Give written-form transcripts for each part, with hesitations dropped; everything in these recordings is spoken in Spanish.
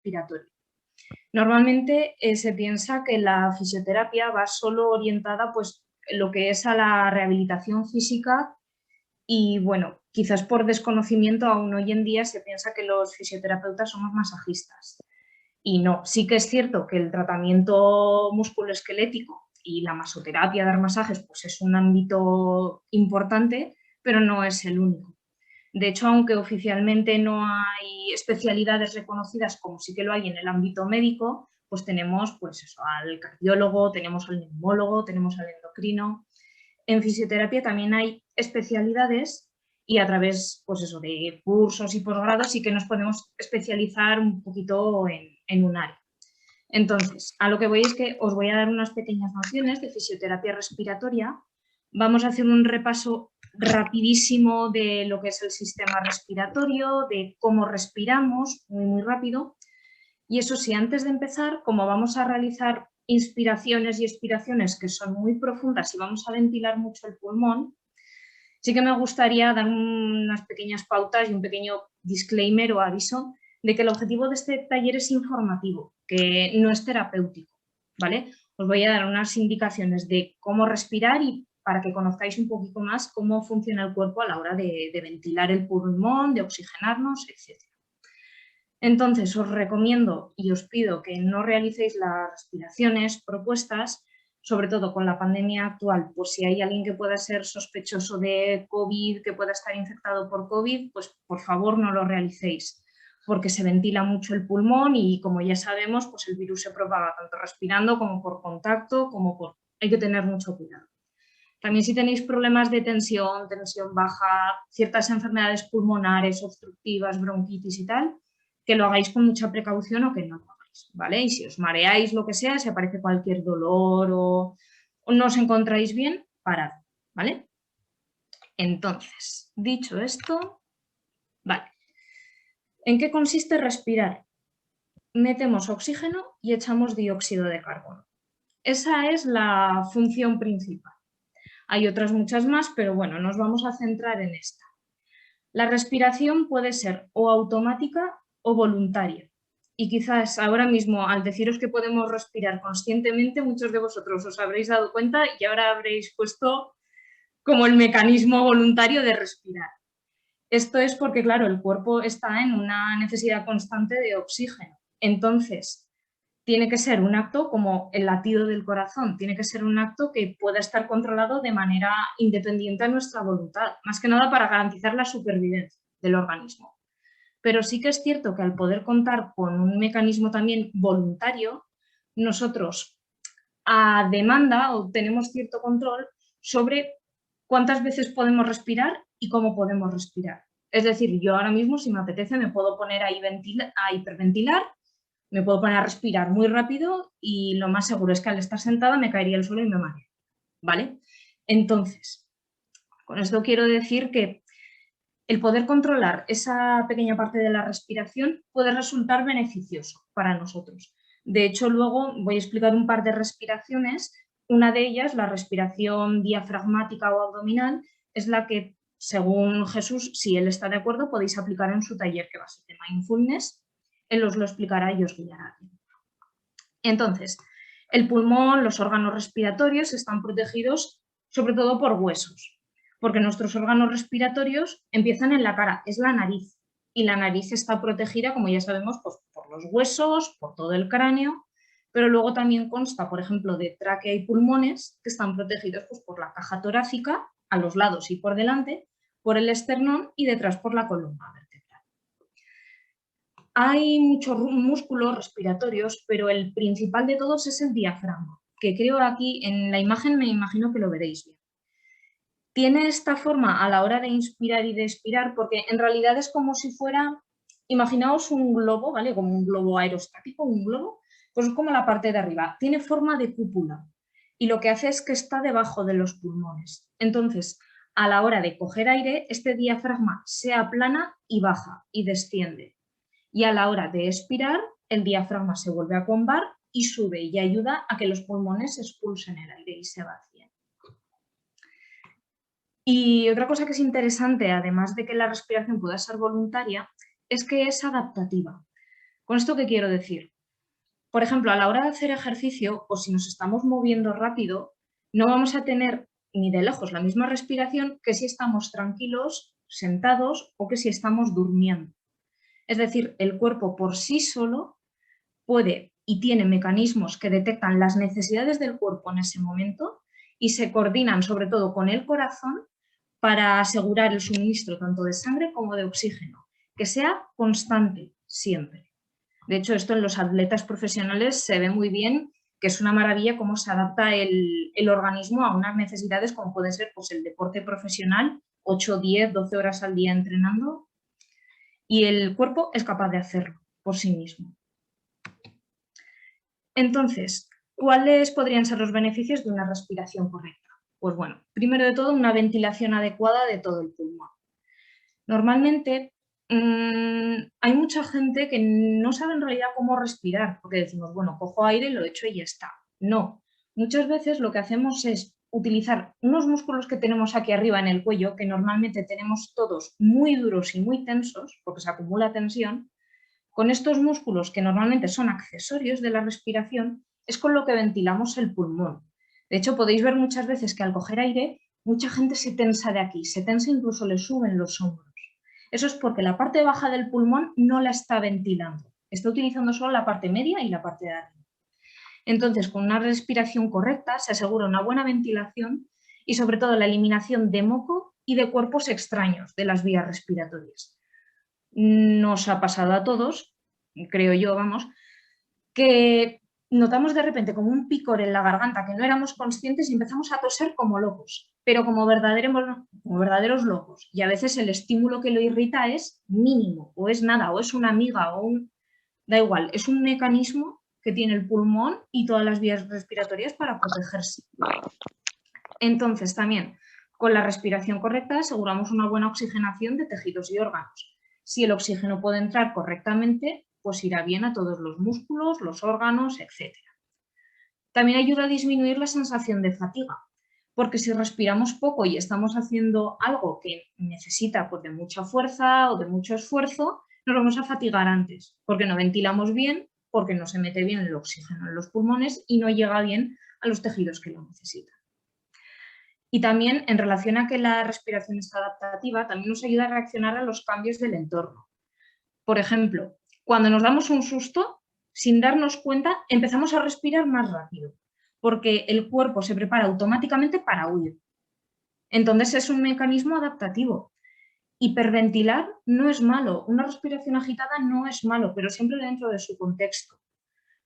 respiratorio. Normalmente se piensa que la fisioterapia va solo orientada pues, lo que es a la rehabilitación física y bueno, quizás por desconocimiento aún hoy en día se piensa que los fisioterapeutas somos masajistas. Y no, sí que es cierto que el tratamiento musculoesquelético y la masoterapia, dar masajes, pues es un ámbito importante, pero no es el único. De hecho, aunque oficialmente no hay especialidades reconocidas como sí que lo hay en el ámbito médico, pues tenemos pues eso, al cardiólogo, tenemos al neumólogo, tenemos al endocrino. En fisioterapia también hay especialidades y a través pues eso, de cursos y posgrados sí que nos podemos especializar un poquito en un área. Entonces, a lo que voy es que os voy a dar unas pequeñas nociones de fisioterapia respiratoria. Vamos a hacer un repaso rapidísimo de lo que es el sistema respiratorio, de cómo respiramos, muy rápido. Y eso sí, antes de empezar, como vamos a realizar inspiraciones y expiraciones que son muy profundas y vamos a ventilar mucho el pulmón, sí que me gustaría dar unas pequeñas pautas y un pequeño disclaimer o aviso de que el objetivo de este taller es informativo, que no es terapéutico, ¿vale? Os voy a dar unas indicaciones de cómo respirar y para que conozcáis un poquito más cómo funciona el cuerpo a la hora de ventilar el pulmón, de oxigenarnos, etc. Entonces, os recomiendo y os pido que no realicéis las respiraciones propuestas, sobre todo con la pandemia actual, pues si hay alguien que pueda ser sospechoso de COVID, que pueda estar infectado por COVID, pues por favor no lo realicéis, porque se ventila mucho el pulmón y como ya sabemos, pues el virus se propaga tanto respirando como por contacto, hay que tener mucho cuidado. También si tenéis problemas de tensión baja, ciertas enfermedades pulmonares, obstructivas, bronquitis y tal, que lo hagáis con mucha precaución o que no lo hagáis, ¿vale? Y si os mareáis, lo que sea, si aparece cualquier dolor o no os encontráis bien, parad, ¿vale? Entonces, dicho esto, vale. ¿En qué consiste respirar? Metemos oxígeno y echamos dióxido de carbono. Esa es la función principal. Hay otras muchas más, pero bueno, nos vamos a centrar en esta. La respiración puede ser o automática o voluntaria. Y quizás ahora mismo, al deciros que podemos respirar conscientemente, muchos de vosotros os habréis dado cuenta y ahora habréis puesto como el mecanismo voluntario de respirar. Esto es porque, claro, el cuerpo está en una necesidad constante de oxígeno. Entonces, tiene que ser un acto como el latido del corazón, tiene que ser un acto que pueda estar controlado de manera independiente a nuestra voluntad, más que nada para garantizar la supervivencia del organismo. Pero sí que es cierto que al poder contar con un mecanismo también voluntario, nosotros a demanda tenemos cierto control sobre cuántas veces podemos respirar y cómo podemos respirar. Es decir, yo ahora mismo si me apetece me puedo poner a hiperventilar, me puedo poner a respirar muy rápido y lo más seguro es que al estar sentada me caería al suelo y me mareo, ¿vale? Entonces, con esto quiero decir que el poder controlar esa pequeña parte de la respiración puede resultar beneficioso para nosotros. De hecho, luego voy a explicar un par de respiraciones. Una de ellas, la respiración diafragmática o abdominal, es la que, según Jesús, si él está de acuerdo, podéis aplicar en su taller que va a ser de Mindfulness. Él os lo explicará y os guiará. Entonces, el pulmón, los órganos respiratorios están protegidos sobre todo por huesos, porque nuestros órganos respiratorios empiezan en la cara, es la nariz, y la nariz está protegida, como ya sabemos, pues, por los huesos, por todo el cráneo, pero luego también consta, por ejemplo, de tráquea y pulmones que están protegidos pues, por la caja torácica, a los lados y por delante, por el esternón y detrás por la columna vertebral. Hay muchos músculos respiratorios, pero el principal de todos es el diafragma, que creo aquí en la imagen me imagino que lo veréis bien. Tiene esta forma a la hora de inspirar y de expirar porque en realidad es como si fuera, imaginaos un globo, ¿vale? Como un globo aerostático, un globo, pues es como la parte de arriba. Tiene forma de cúpula y lo que hace es que está debajo de los pulmones. Entonces, a la hora de coger aire, este diafragma se aplana y baja y desciende. Y a la hora de expirar, el diafragma se vuelve a combar y sube y ayuda a que los pulmones expulsen el aire y se vacíen. Y otra cosa que es interesante, además de que la respiración pueda ser voluntaria, es que es adaptativa. ¿Con esto qué quiero decir? Por ejemplo, a la hora de hacer ejercicio o si nos estamos moviendo rápido, no vamos a tener ni de lejos la misma respiración que si estamos tranquilos, sentados o que si estamos durmiendo. Es decir, el cuerpo por sí solo puede y tiene mecanismos que detectan las necesidades del cuerpo en ese momento y se coordinan sobre todo con el corazón para asegurar el suministro tanto de sangre como de oxígeno, que sea constante siempre. De hecho, esto en los atletas profesionales se ve muy bien, que es una maravilla cómo se adapta el organismo a unas necesidades como puede ser pues, el deporte profesional, 8, 10, 12 horas al día entrenando, y el cuerpo es capaz de hacerlo por sí mismo. Entonces, ¿cuáles podrían ser los beneficios de una respiración correcta? Pues bueno, primero de todo, una ventilación adecuada de todo el pulmón. Normalmente hay mucha gente que no sabe en realidad cómo respirar, porque decimos, bueno, cojo aire, lo echo y ya está. No, muchas veces lo que hacemos es utilizar unos músculos que tenemos aquí arriba en el cuello, que normalmente tenemos todos muy duros y muy tensos, porque se acumula tensión. Con estos músculos, que normalmente son accesorios de la respiración, es con lo que ventilamos el pulmón. De hecho, podéis ver muchas veces que al coger aire, mucha gente se tensa de aquí, se tensa, incluso le suben los hombros. Eso es porque la parte baja del pulmón no la está ventilando, está utilizando solo la parte media y la parte de arriba. Entonces, con una respiración correcta se asegura una buena ventilación y sobre todo la eliminación de moco y de cuerpos extraños de las vías respiratorias. Nos ha pasado a todos, creo yo, vamos, que notamos de repente como un picor en la garganta que no éramos conscientes y empezamos a toser como locos, pero como verdaderos locos. Y a veces el estímulo que lo irrita es mínimo, o es nada, o es una amiga, da igual, es un mecanismo que tiene el pulmón y todas las vías respiratorias para protegerse. Entonces, también, con la respiración correcta aseguramos una buena oxigenación de tejidos y órganos. Si el oxígeno puede entrar correctamente, pues irá bien a todos los músculos, los órganos, etc. También ayuda a disminuir la sensación de fatiga, porque si respiramos poco y estamos haciendo algo que necesita pues, de mucha fuerza o de mucho esfuerzo, nos vamos a fatigar antes, porque no ventilamos bien, porque no se mete bien el oxígeno en los pulmones y no llega bien a los tejidos que lo necesitan. Y también, en relación a que la respiración está adaptativa, también nos ayuda a reaccionar a los cambios del entorno. Por ejemplo, cuando nos damos un susto, sin darnos cuenta, empezamos a respirar más rápido, porque el cuerpo se prepara automáticamente para huir. Entonces es un mecanismo adaptativo. Hiperventilar no es malo, una respiración agitada no es malo, pero siempre dentro de su contexto.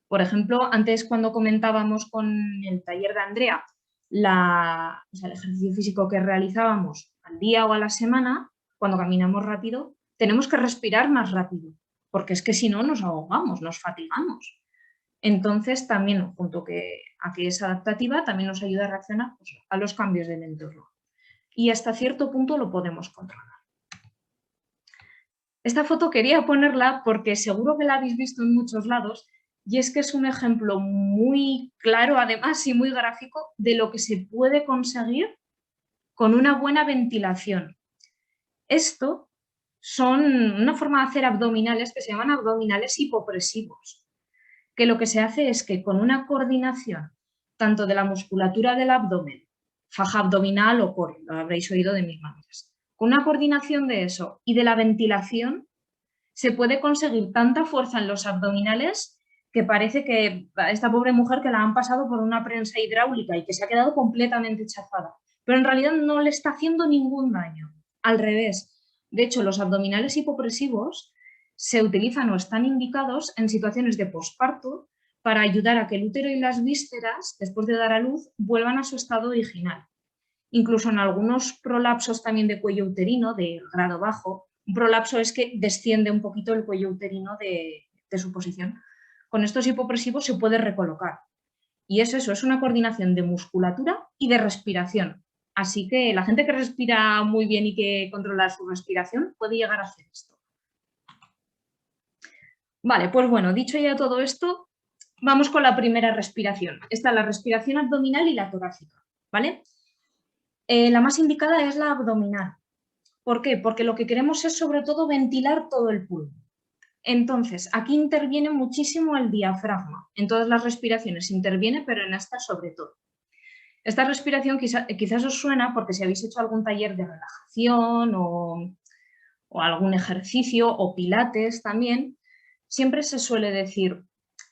Por ejemplo, antes cuando comentábamos con el taller de Andrea el ejercicio físico que realizábamos al día o a la semana, cuando caminamos rápido, tenemos que respirar más rápido, porque es que si no nos ahogamos, nos fatigamos. Entonces, también, junto a que es adaptativa, también nos ayuda a reaccionar pues, a los cambios del entorno. Y hasta cierto punto lo podemos controlar. Esta foto quería ponerla porque seguro que la habéis visto en muchos lados, y es que es un ejemplo muy claro, además, y muy gráfico de lo que se puede conseguir con una buena ventilación. Esto son una forma de hacer abdominales que se llaman abdominales hipopresivos, que lo que se hace es que con una coordinación tanto de la musculatura del abdomen, faja abdominal o core, lo habréis oído de mis maneras, con una coordinación de eso y de la ventilación, se puede conseguir tanta fuerza en los abdominales que parece que a esta pobre mujer que la han pasado por una prensa hidráulica y que se ha quedado completamente chafada. Pero en realidad no le está haciendo ningún daño. Al revés. De hecho, los abdominales hipopresivos se utilizan o están indicados en situaciones de posparto para ayudar a que el útero y las vísceras, después de dar a luz, vuelvan a su estado original. Incluso en algunos prolapsos también de cuello uterino, de grado bajo, un prolapso es que desciende un poquito el cuello uterino de su posición. Con estos hipopresivos se puede recolocar. Y es eso, es una coordinación de musculatura y de respiración. Así que la gente que respira muy bien y que controla su respiración puede llegar a hacer esto. Vale, pues bueno, dicho ya todo esto, vamos con la primera respiración. Está la respiración abdominal y la torácica, ¿vale? La más indicada es la abdominal. ¿Por qué? Porque lo que queremos es sobre todo ventilar todo el pulmón. Entonces, aquí interviene muchísimo el diafragma. En todas las respiraciones interviene, pero en esta sobre todo. Esta respiración quizás os suena porque si habéis hecho algún taller de relajación o algún ejercicio o pilates también, siempre se suele decir,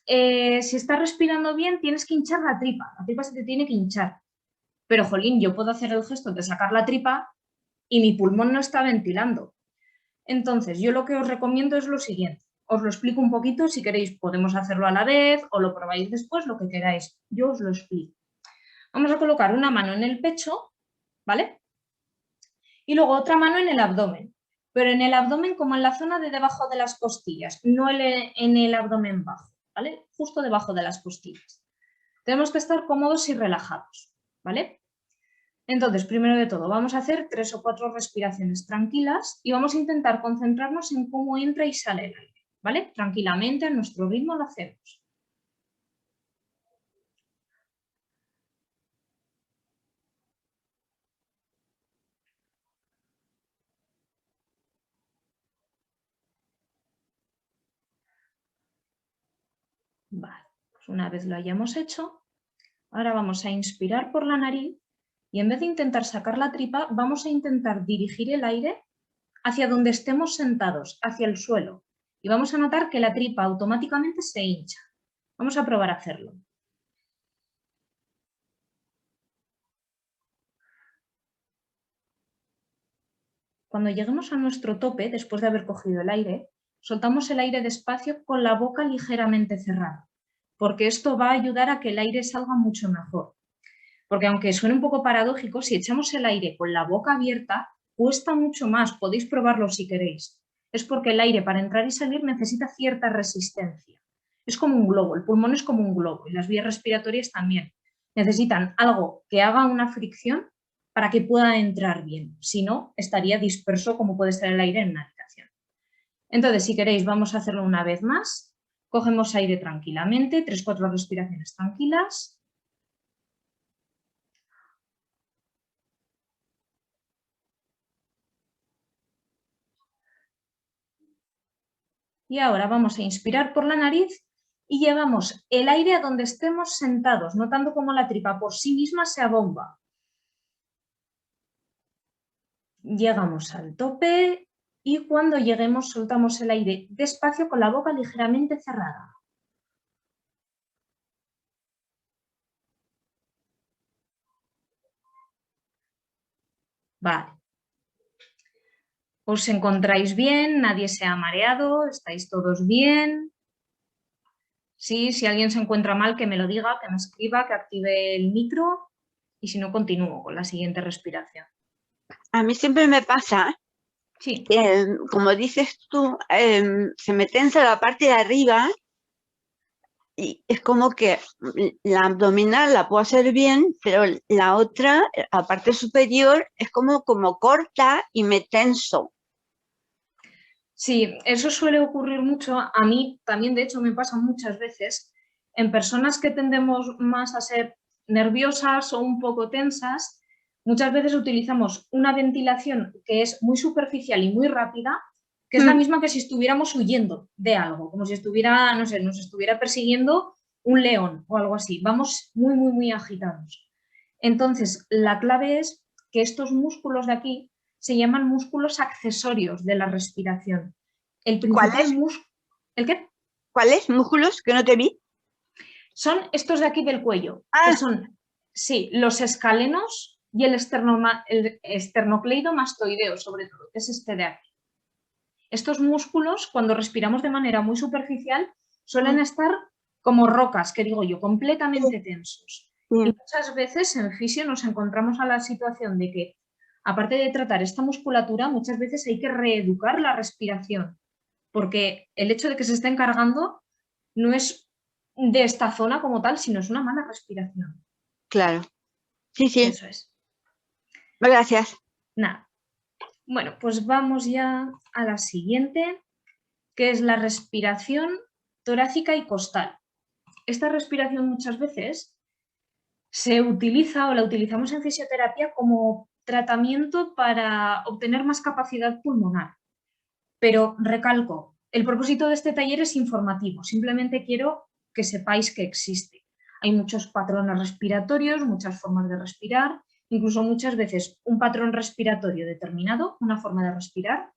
si estás respirando bien tienes que hinchar la tripa se te tiene que hinchar. Pero, jolín, yo puedo hacer el gesto de sacar la tripa y mi pulmón no está ventilando. Entonces, yo lo que os recomiendo es lo siguiente. Os lo explico un poquito, si queréis podemos hacerlo a la vez o lo probáis después, lo que queráis. Yo os lo explico. Vamos a colocar una mano en el pecho, ¿vale? Y luego otra mano en el abdomen. Pero en el abdomen como en la zona de debajo de las costillas, no en el abdomen bajo, ¿vale? Justo debajo de las costillas. Tenemos que estar cómodos y relajados, ¿vale? Entonces, primero de todo, vamos a hacer 3 o 4 respiraciones tranquilas y vamos a intentar concentrarnos en cómo entra y sale el aire, ¿vale? Tranquilamente, a nuestro ritmo lo hacemos. Vale, pues una vez lo hayamos hecho, ahora vamos a inspirar por la nariz y en vez de intentar sacar la tripa, vamos a intentar dirigir el aire hacia donde estemos sentados, hacia el suelo. Y vamos a notar que la tripa automáticamente se hincha. Vamos a probar a hacerlo. Cuando lleguemos a nuestro tope, después de haber cogido el aire, soltamos el aire despacio con la boca ligeramente cerrada, porque esto va a ayudar a que el aire salga mucho mejor. Porque aunque suene un poco paradójico, si echamos el aire con la boca abierta, cuesta mucho más, podéis probarlo si queréis. Es porque el aire para entrar y salir necesita cierta resistencia. Es como un globo, el pulmón es como un globo y las vías respiratorias también. Necesitan algo que haga una fricción para que pueda entrar bien. Si no, estaría disperso como puede estar el aire en una habitación. Entonces, si queréis, vamos a hacerlo una vez más. Cogemos aire tranquilamente, 3-4 respiraciones tranquilas. Y ahora vamos a inspirar por la nariz y llevamos el aire a donde estemos sentados, notando cómo la tripa por sí misma se abomba. Llegamos al tope y cuando lleguemos soltamos el aire despacio con la boca ligeramente cerrada. Vale. ¿Os encontráis bien? ¿Nadie se ha mareado? ¿Estáis todos bien? Sí, si alguien se encuentra mal, que me lo diga, que me escriba, que active el micro y si no, continúo con la siguiente respiración. A mí siempre me pasa Sí. que, como dices tú, se me tensa la parte de arriba y es como que la abdominal la puedo hacer bien, pero la otra, la parte superior, es como corta y me tenso. Sí, eso suele ocurrir mucho. A mí también, de hecho, me pasa muchas veces en personas que tendemos más a ser nerviosas o un poco tensas. Muchas veces utilizamos una ventilación que es muy superficial y muy rápida, que es la misma que si estuviéramos huyendo de algo, como si estuviera, no sé, nos estuviera persiguiendo un león o algo así. Vamos muy, muy, muy agitados. Entonces, la clave es que estos músculos de aquí se llaman músculos accesorios de la respiración. El principal ¿Cuáles? músculo... ¿El qué? ¿Cuáles? ¿Músculos? Que no te vi. Son estos de aquí del cuello, que Ah, son, sí, los escalenos y el esternocleidomastoideo, sobre todo, que es este de aquí. Estos músculos, cuando respiramos de manera muy superficial, suelen estar como rocas, que digo yo, completamente tensos. Y sí. muchas veces en fisio nos encontramos a la situación de que, aparte de tratar esta musculatura, muchas veces hay que reeducar la respiración, porque el hecho de que se esté encargando no es de esta zona como tal, sino es una mala respiración. Claro. Sí, sí. Eso es. Gracias. Nada. Bueno, pues vamos ya a la siguiente, que es la respiración torácica y costal. Esta respiración muchas veces se utiliza o la utilizamos en fisioterapia como tratamiento para obtener más capacidad pulmonar. Pero recalco, el propósito de este taller es informativo, simplemente quiero que sepáis que existe. Hay muchos patrones respiratorios, muchas formas de respirar, incluso muchas veces un patrón respiratorio determinado, una forma de respirar,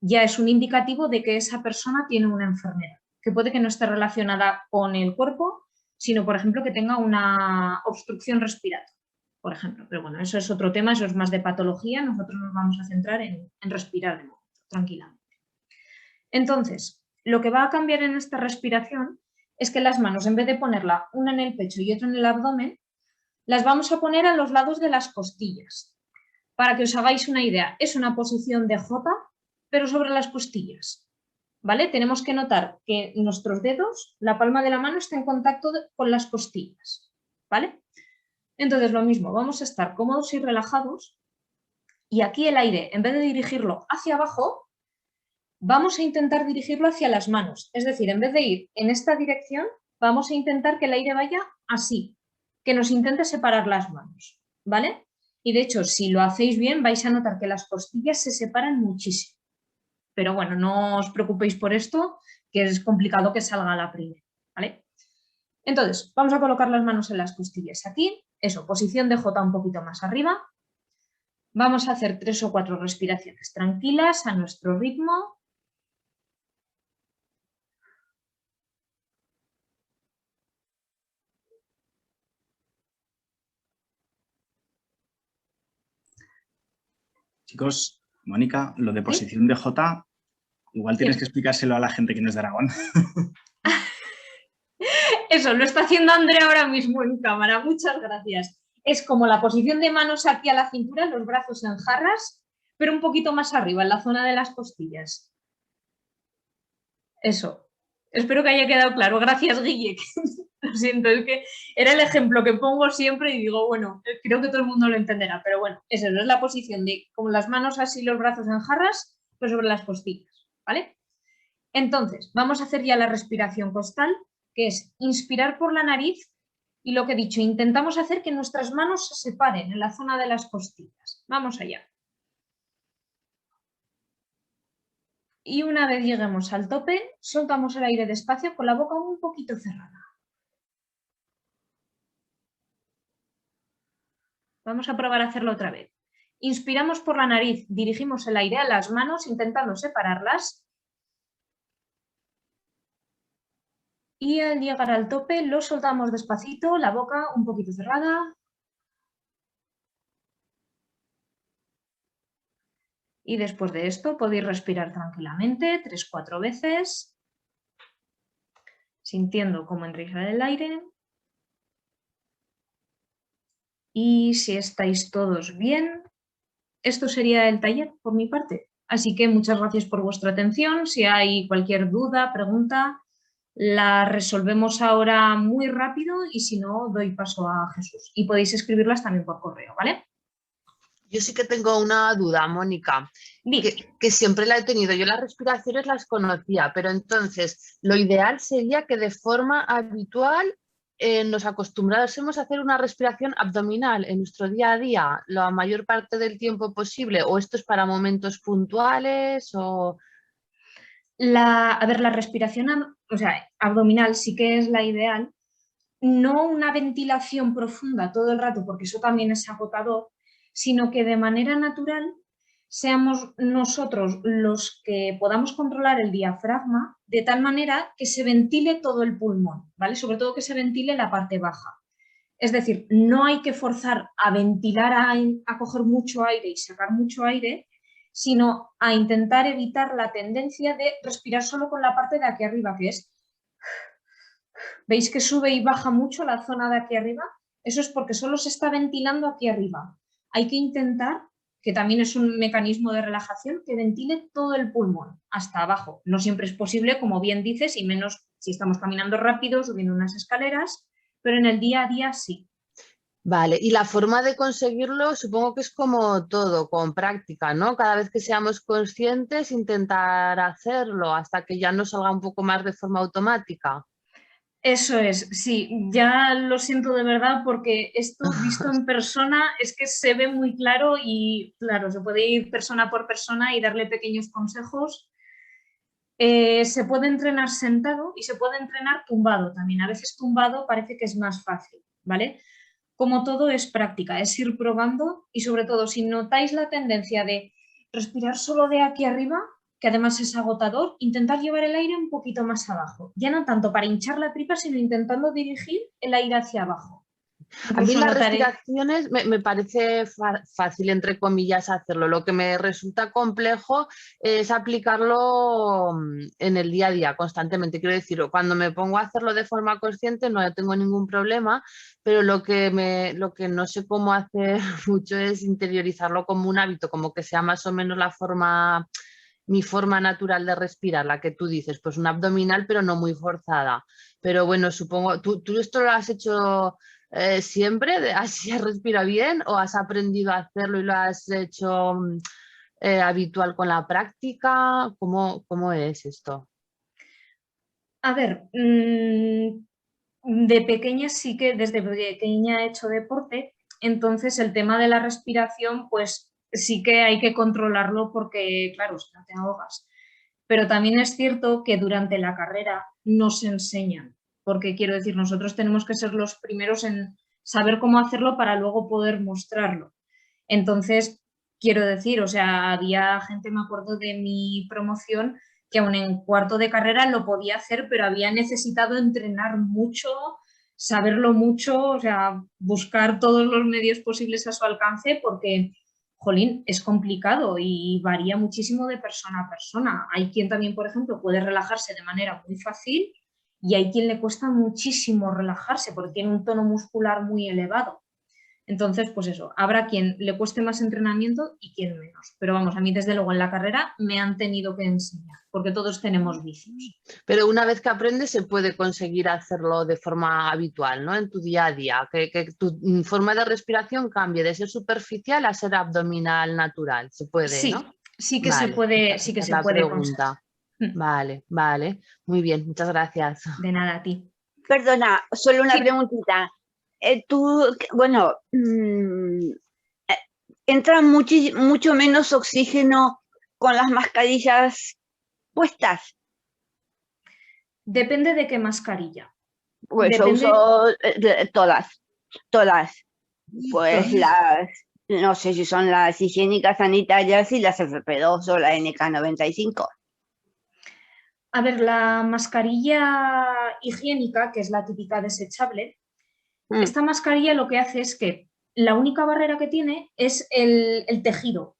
ya es un indicativo de que esa persona tiene una enfermedad, que puede que no esté relacionada con el cuerpo, sino, por ejemplo, que tenga una obstrucción respiratoria, por ejemplo. Pero bueno, eso es otro tema, eso es más de patología, nosotros nos vamos a centrar en respirar de momento, tranquilamente. Entonces, lo que va a cambiar en esta respiración es que las manos, en vez de ponerla una en el pecho y otra en el abdomen, las vamos a poner a los lados de las costillas. Para que os hagáis una idea, es una posición de J, pero sobre las costillas. ¿Vale? Tenemos que notar que nuestros dedos, la palma de la mano está en contacto con las costillas. ¿Vale? Entonces, lo mismo, vamos a estar cómodos y relajados y aquí el aire, en vez de dirigirlo hacia abajo, vamos a intentar dirigirlo hacia las manos. Es decir, en vez de ir en esta dirección, vamos a intentar que el aire vaya así, que nos intente separar las manos. ¿Vale? Y de hecho, si lo hacéis bien, vais a notar que las costillas se separan muchísimo. Pero bueno, no os preocupéis por esto, que es complicado que salga a la primera, ¿vale? Entonces, vamos a colocar las manos en las costillas aquí, eso, posición de J un poquito más arriba. Vamos a hacer 3 o 4 respiraciones tranquilas a nuestro ritmo. Chicos, Mónica, lo de posición de J, igual tienes que explicárselo a la gente que no es de Aragón. Eso, lo está haciendo Andrea ahora mismo en cámara, muchas gracias. Es como la posición de manos aquí a la cintura, los brazos en jarras, pero un poquito más arriba, en la zona de las costillas. Eso. Espero que haya quedado claro. Gracias, Guille. Lo siento, es que era el ejemplo que pongo siempre y digo, bueno, creo que todo el mundo lo entenderá, pero bueno, eso es la posición de con las manos así, los brazos en jarras, pues sobre las costillas, ¿vale? Entonces, vamos a hacer ya la respiración costal, que es inspirar por la nariz y lo que he dicho, intentamos hacer que nuestras manos se separen en la zona de las costillas. Vamos allá. Y una vez lleguemos al tope, soltamos el aire despacio con la boca un poquito cerrada. Vamos a probar a hacerlo otra vez. Inspiramos por la nariz, dirigimos el aire a las manos intentando separarlas. Y al llegar al tope lo soltamos despacito, la boca un poquito cerrada. Y después de esto podéis respirar tranquilamente 3-4 veces, sintiendo cómo entra el aire. Y si estáis todos bien, esto sería el taller por mi parte. Así que muchas gracias por vuestra atención. Si hay cualquier duda, pregunta, la resolvemos ahora muy rápido y si no, doy paso a Jesús. Y podéis escribirlas también por correo, ¿vale? Yo sí que tengo una duda, Mónica, que siempre la he tenido. Yo las respiraciones las conocía, pero entonces lo ideal sería que de forma habitual nos acostumbrásemos a hacer una respiración abdominal en nuestro día a día la mayor parte del tiempo posible, o esto es para momentos puntuales, o... A ver, la respiración, o sea, abdominal sí que es la ideal, no una ventilación profunda todo el rato, porque eso también es agotador, sino que de manera natural seamos nosotros los que podamos controlar el diafragma de tal manera que se ventile todo el pulmón, ¿vale? Sobre todo que se ventile la parte baja. Es decir, no hay que forzar a ventilar, a coger mucho aire y sacar mucho aire, sino a intentar evitar la tendencia de respirar solo con la parte de aquí arriba, que es... ¿Veis que sube y baja mucho la zona de aquí arriba? Eso es porque solo se está ventilando aquí arriba. Hay que intentar, que también es un mecanismo de relajación, que ventile todo el pulmón hasta abajo. No siempre es posible, como bien dices, y menos si estamos caminando rápido, subiendo unas escaleras, pero en el día a día sí. Vale, y la forma de conseguirlo supongo que es como todo, con práctica, ¿no? Cada vez que seamos conscientes, intentar hacerlo hasta que ya nos salga un poco más de forma automática. Eso es, sí, ya lo siento de verdad porque esto visto en persona es que se ve muy claro y claro, se puede ir persona por persona y darle pequeños consejos. Se puede entrenar sentado y se puede entrenar tumbado también. A veces tumbado parece que es más fácil, ¿vale? Como todo es práctica, es ir probando y sobre todo si notáis la tendencia de respirar solo de aquí arriba, que además es agotador, intentar llevar el aire un poquito más abajo. Ya no tanto para hinchar la tripa, sino intentando dirigir el aire hacia abajo. A mí las respiraciones me parece fácil, entre comillas, hacerlo. Lo que me resulta complejo es aplicarlo en el día a día, constantemente. Quiero decir, cuando me pongo a hacerlo de forma consciente no tengo ningún problema, pero lo que no sé cómo hacer mucho es interiorizarlo como un hábito, como que sea más o menos mi forma natural de respirar, la que tú dices, pues una abdominal, pero no muy forzada. Pero bueno, supongo, ¿tú esto lo has hecho siempre? ¿Así has respirado bien o has aprendido a hacerlo y lo has hecho habitual con la práctica? ¿Cómo es esto? A ver, de pequeña sí que desde pequeña he hecho deporte, entonces el tema de la respiración pues sí que hay que controlarlo porque claro, si no te ahogas. Pero también es cierto que durante la carrera nos enseñan, porque quiero decir, nosotros tenemos que ser los primeros en saber cómo hacerlo para luego poder mostrarlo. Entonces, quiero decir, o sea, había gente, me acuerdo de mi promoción, que aún en cuarto de carrera lo podía hacer, pero había necesitado entrenar mucho, saberlo mucho, o sea, buscar todos los medios posibles a su alcance porque, jolín, es complicado y varía muchísimo de persona a persona. Hay quien también, por ejemplo, puede relajarse de manera muy fácil y hay quien le cuesta muchísimo relajarse porque tiene un tono muscular muy elevado. Entonces, pues eso, habrá quien le cueste más entrenamiento y quien menos. Pero vamos, a mí desde luego en la carrera me han tenido que enseñar, porque todos tenemos vicios. Pero una vez que aprendes se puede conseguir hacerlo de forma habitual, ¿no? En tu día a día, que tu forma de respiración cambie de ser superficial a ser abdominal natural. Se puede, sí, ¿no? Sí que Vale, se puede, sí que esa es se la puede conseguir. pregunta. Vale. Muy bien, muchas gracias. De nada a ti. Perdona, solo una Sí. preguntita. Bueno, entra mucho menos oxígeno con las mascarillas puestas. Depende de qué mascarilla. Pues yo Depende... uso todas. Pues no sé si son las higiénicas sanitarias y las FP2 o la NK95. A ver, la mascarilla higiénica, que es la típica desechable, esta mascarilla lo que hace es que la única barrera que tiene es el tejido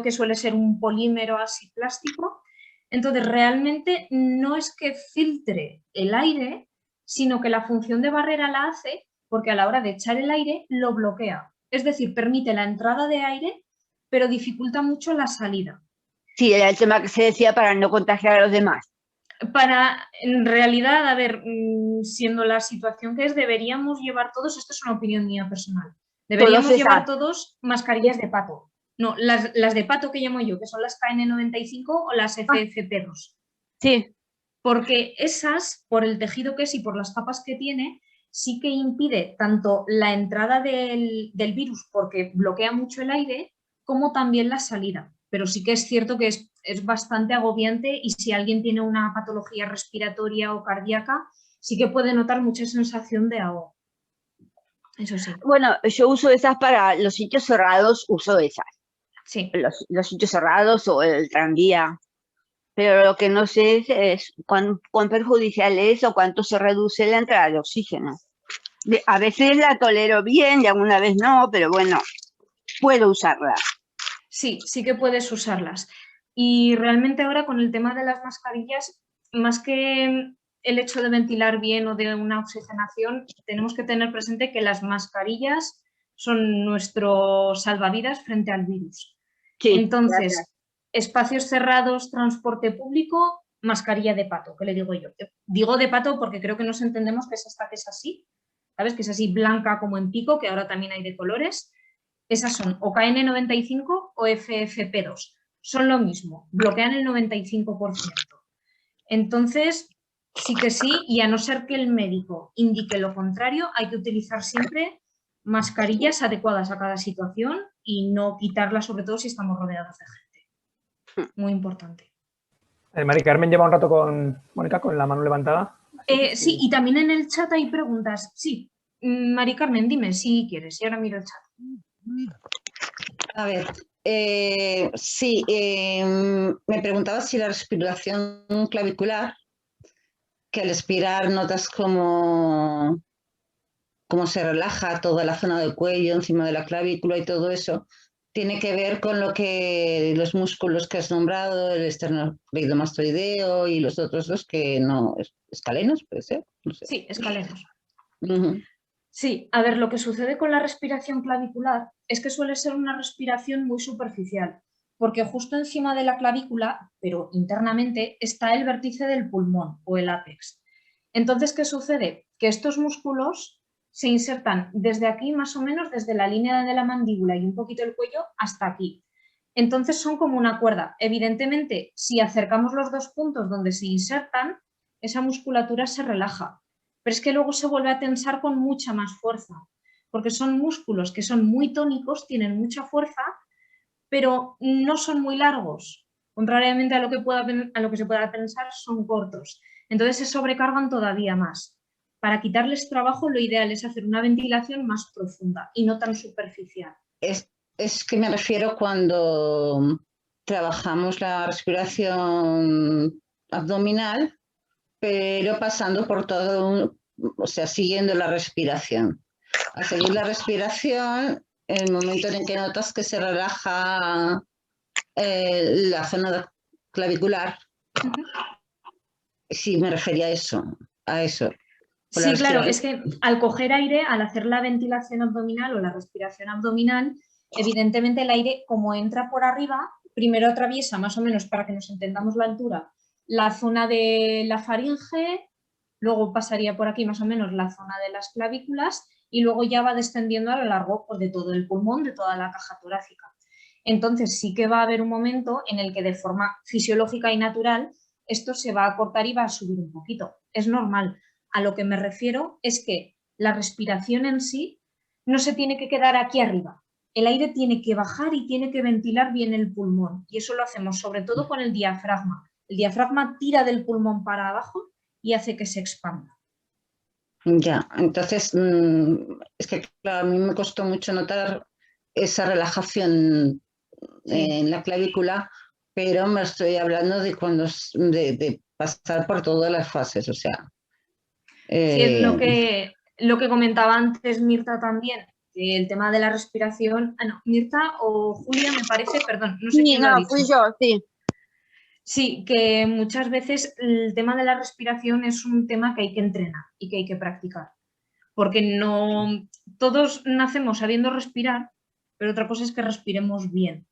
que suele ser un polímero así plástico. Entonces, realmente no es que filtre el aire, sino que la función de barrera la hace porque a la hora de echar el aire lo bloquea. Es decir, permite la entrada de aire, pero dificulta mucho la salida. Sí, era el tema que se decía para no contagiar a los demás. En realidad, a ver, siendo la situación que es, deberíamos llevar todos, esto es una opinión mía personal, deberíamos llevar todos mascarillas de pato. No, las de pato que llamo yo, que son las KN95 o las FFP2. Sí. Porque esas, por el tejido que es y por las capas que tiene, sí que impide tanto la entrada del virus, porque bloquea mucho el aire, como también la salida. Pero sí que es cierto que es bastante agobiante y si alguien tiene una patología respiratoria o cardíaca, sí que puede notar mucha sensación de ahogo. Eso sí. Bueno, yo uso esas para los sitios cerrados, uso esas. Sí. Los sitios cerrados o el tranvía. Pero lo que no sé es cuán perjudicial es o cuánto se reduce la entrada de oxígeno. A veces la tolero bien y alguna vez no, pero bueno, puedo usarla. Sí, sí que puedes usarlas. Y realmente ahora con el tema de las mascarillas, más que el hecho de ventilar bien o de una oxigenación, tenemos que tener presente que las mascarillas son nuestro salvavidas frente al virus. Sí, entonces, gracias. Espacios cerrados, transporte público, mascarilla de pato, ¿qué le digo yo? Digo de pato porque creo que nos entendemos que es esta que es así, ¿sabes? Que es así blanca como en pico, que ahora también hay de colores. Esas son o KN95 o FFP2. Son lo mismo, bloquean el 95%. Entonces, sí que sí, y a no ser que el médico indique lo contrario, hay que utilizar siempre mascarillas adecuadas a cada situación y no quitarlas, sobre todo si estamos rodeados de gente. Muy importante. Mari Carmen lleva un rato con Mónica con la mano levantada. Sí, y también en el chat hay preguntas. Sí, Mari Carmen, dime si quieres, y ahora miro el chat. A ver, sí, me preguntaba si la respiración clavicular, que al expirar notas cómo se relaja toda la zona del cuello, encima de la clavícula y todo eso, tiene que ver con lo que los músculos que has nombrado, el esternocleidomastoideo y los otros dos que no, escalenos, puede ser. No sé. Sí, escalenos. Uh-huh. Sí, a ver, lo que sucede con la respiración clavicular es que suele ser una respiración muy superficial, porque justo encima de la clavícula, pero internamente, está el vértice del pulmón o el ápex. Entonces, ¿qué sucede? Que estos músculos se insertan desde aquí, más o menos, desde la línea de la mandíbula y un poquito el cuello hasta aquí. Entonces son como una cuerda. Evidentemente, si acercamos los dos puntos donde se insertan, esa musculatura se relaja. Pero es que luego se vuelve a tensar con mucha más fuerza, porque son músculos que son muy tónicos, tienen mucha fuerza, pero no son muy largos. Contrariamente a lo que se pueda pensar, son cortos. Entonces se sobrecargan todavía más. Para quitarles trabajo, lo ideal es hacer una ventilación más profunda y no tan superficial. Es que me refiero cuando trabajamos la respiración abdominal, pero pasando por todo, o sea, siguiendo la respiración. Al seguir la respiración, el momento en que notas que se relaja la zona clavicular, sí me refería a eso, Sí, claro, es que al coger aire, al hacer la ventilación abdominal o la respiración abdominal, evidentemente el aire, como entra por arriba, primero atraviesa más o menos, para que nos entendamos la altura, la zona de la faringe, luego pasaría por aquí más o menos la zona de las clavículas y luego ya va descendiendo a lo largo de todo el pulmón, de toda la caja torácica. Entonces sí que va a haber un momento en el que de forma fisiológica y natural esto se va a cortar y va a subir un poquito. Es normal. A lo que me refiero es que la respiración en sí no se tiene que quedar aquí arriba. El aire tiene que bajar y tiene que ventilar bien el pulmón. Y eso lo hacemos sobre todo con el diafragma. El diafragma tira del pulmón para abajo y hace que se expanda. Ya, entonces es que claro, a mí me costó mucho notar esa relajación en la clavícula, pero me estoy hablando de cuando de pasar por todas las fases, o sea. Sí, es lo que comentaba antes Mirta también, que el tema de la respiración. No, Mirta o Julia me parece, perdón, no sé quién lo ha dicho. Fui yo, sí. Sí, que muchas veces el tema de la respiración es un tema que hay que entrenar y que hay que practicar, porque no todos nacemos sabiendo respirar, pero otra cosa es que respiremos bien.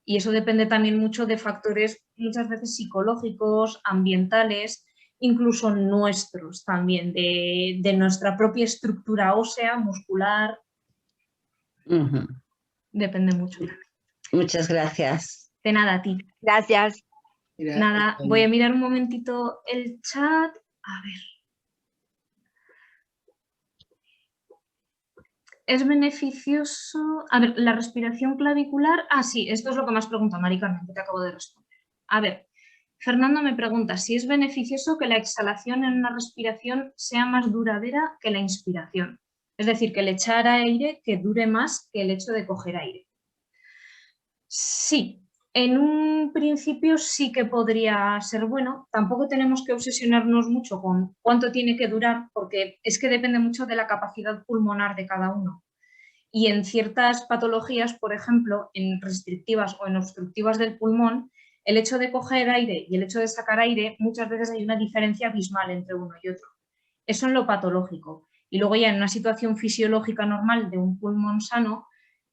Y eso depende también mucho de factores muchas veces psicológicos, ambientales, incluso nuestros también, de nuestra propia estructura ósea, muscular. Depende mucho. Muchas gracias. De nada, a ti. Gracias. Nada, voy a mirar un momentito el chat. A ver. ¿Es beneficioso? A ver, la respiración clavicular. Ah, sí, esto es lo que me has preguntado, Mari Carmen, que te acabo de responder. A ver, Fernando me pregunta si es beneficioso que la exhalación en una respiración sea más duradera que la inspiración. Es decir, que el echar aire que dure más que el hecho de coger aire. Sí, en un principio sí que podría ser bueno. Tampoco tenemos que obsesionarnos mucho con cuánto tiene que durar, porque es que depende mucho de la capacidad pulmonar de cada uno. Y en ciertas patologías, por ejemplo, en restrictivas o en obstructivas del pulmón, el hecho de coger aire y el hecho de sacar aire, muchas veces hay una diferencia abismal entre uno y otro. Eso en lo patológico. Y luego ya en una situación fisiológica normal de un pulmón sano,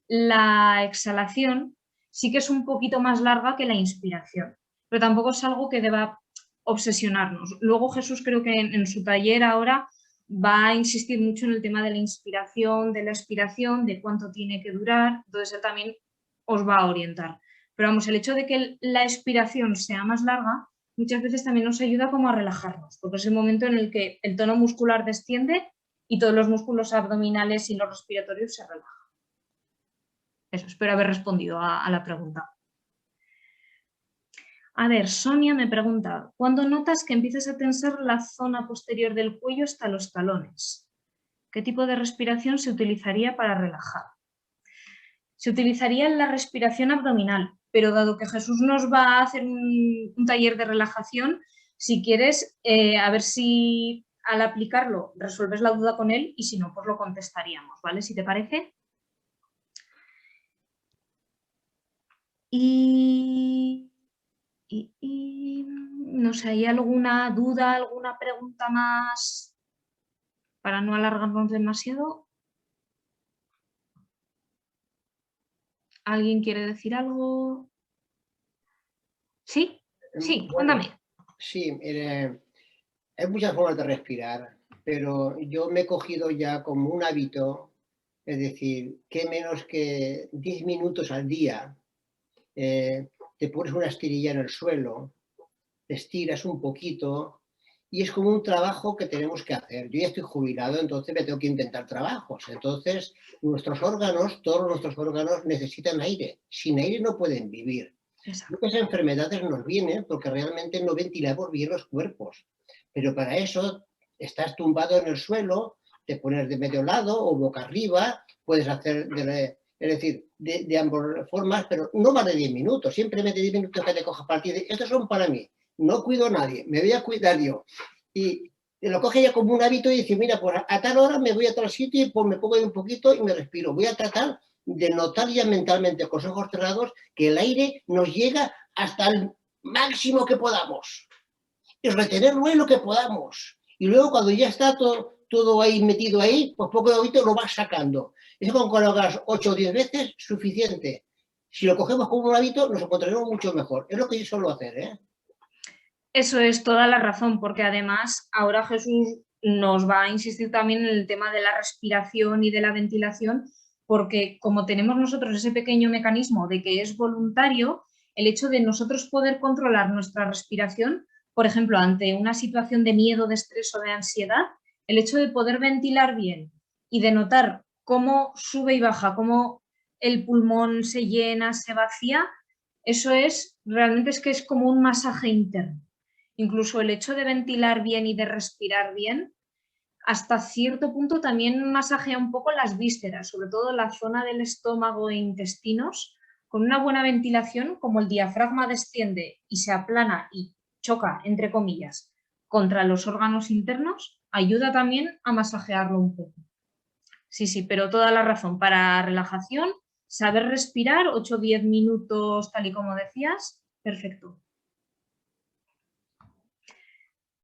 la exhalación sí que es un poquito más larga que la inspiración, pero tampoco es algo que deba obsesionarnos. Luego Jesús creo que en su taller ahora va a insistir mucho en el tema de la inspiración, de la expiración, de cuánto tiene que durar, entonces él también os va a orientar. Pero vamos, el hecho de que la expiración sea más larga muchas veces también nos ayuda como a relajarnos, porque es el momento en el que el tono muscular desciende y todos los músculos abdominales y los respiratorios se relajan. Eso, espero haber respondido a la pregunta. A ver, Sonia me pregunta, ¿cuándo notas que empiezas a tensar la zona posterior del cuello hasta los talones? ¿Qué tipo de respiración se utilizaría para relajar? Se utilizaría la respiración abdominal, pero dado que Jesús nos va a hacer un taller de relajación, si quieres, a ver si al aplicarlo resuelves la duda con él y si no, pues lo contestaríamos, ¿vale? Si te parece. Y no sé, ¿hay alguna duda, alguna pregunta más para no alargarnos demasiado? ¿Alguien quiere decir algo? ¿Sí? Sí, Bueno, cuéntame. sí, hay muchas formas de respirar, pero yo me he cogido ya como un hábito, es decir, que menos que 10 minutos al día te pones una estirilla en el suelo, te estiras un poquito y es como un trabajo que tenemos que hacer. Yo ya estoy jubilado, entonces me tengo que inventar trabajos. Entonces, todos nuestros órganos necesitan aire. Sin aire no pueden vivir. Exacto. Muchas enfermedades nos vienen porque realmente no ventilamos bien los cuerpos. Pero para eso estás tumbado en el suelo, te pones de medio lado o boca arriba, puedes hacer, es decir, de ambas formas, pero no más de 10 minutos. Simplemente 10 minutos que te cojas partido. Estos son para mí. No cuido a nadie, me voy a cuidar yo. Y te lo coge ya como un hábito y dice, mira, pues a tal hora me voy a tal sitio y pues me pongo ahí un poquito y me respiro. Voy a tratar de notar ya mentalmente con los ojos cerrados que el aire nos llega hasta el máximo que podamos y retenerlo en lo que podamos. Y luego cuando ya está todo ahí metido ahí, pues poco a poquito lo vas sacando. Eso con que lo hagas 8 o 10 veces, suficiente. Si lo cogemos como un hábito, nos encontraremos mucho mejor. Es lo que yo suelo hacer, ¿eh? Eso es toda la razón, porque además ahora Jesús nos va a insistir también en el tema de la respiración y de la ventilación, porque como tenemos nosotros ese pequeño mecanismo de que es voluntario, el hecho de nosotros poder controlar nuestra respiración, por ejemplo, ante una situación de miedo, de estrés o de ansiedad, el hecho de poder ventilar bien y de notar cómo sube y baja, cómo el pulmón se llena, se vacía, eso es realmente es que es como un masaje interno. Incluso el hecho de ventilar bien y de respirar bien, hasta cierto punto también masajea un poco las vísceras, sobre todo la zona del estómago e intestinos. Con una buena ventilación, como el diafragma desciende y se aplana y choca, entre comillas, contra los órganos internos, ayuda también a masajearlo un poco. Sí, sí, pero toda la razón. Para relajación, saber respirar, 8 o 10 minutos, tal y como decías, perfecto.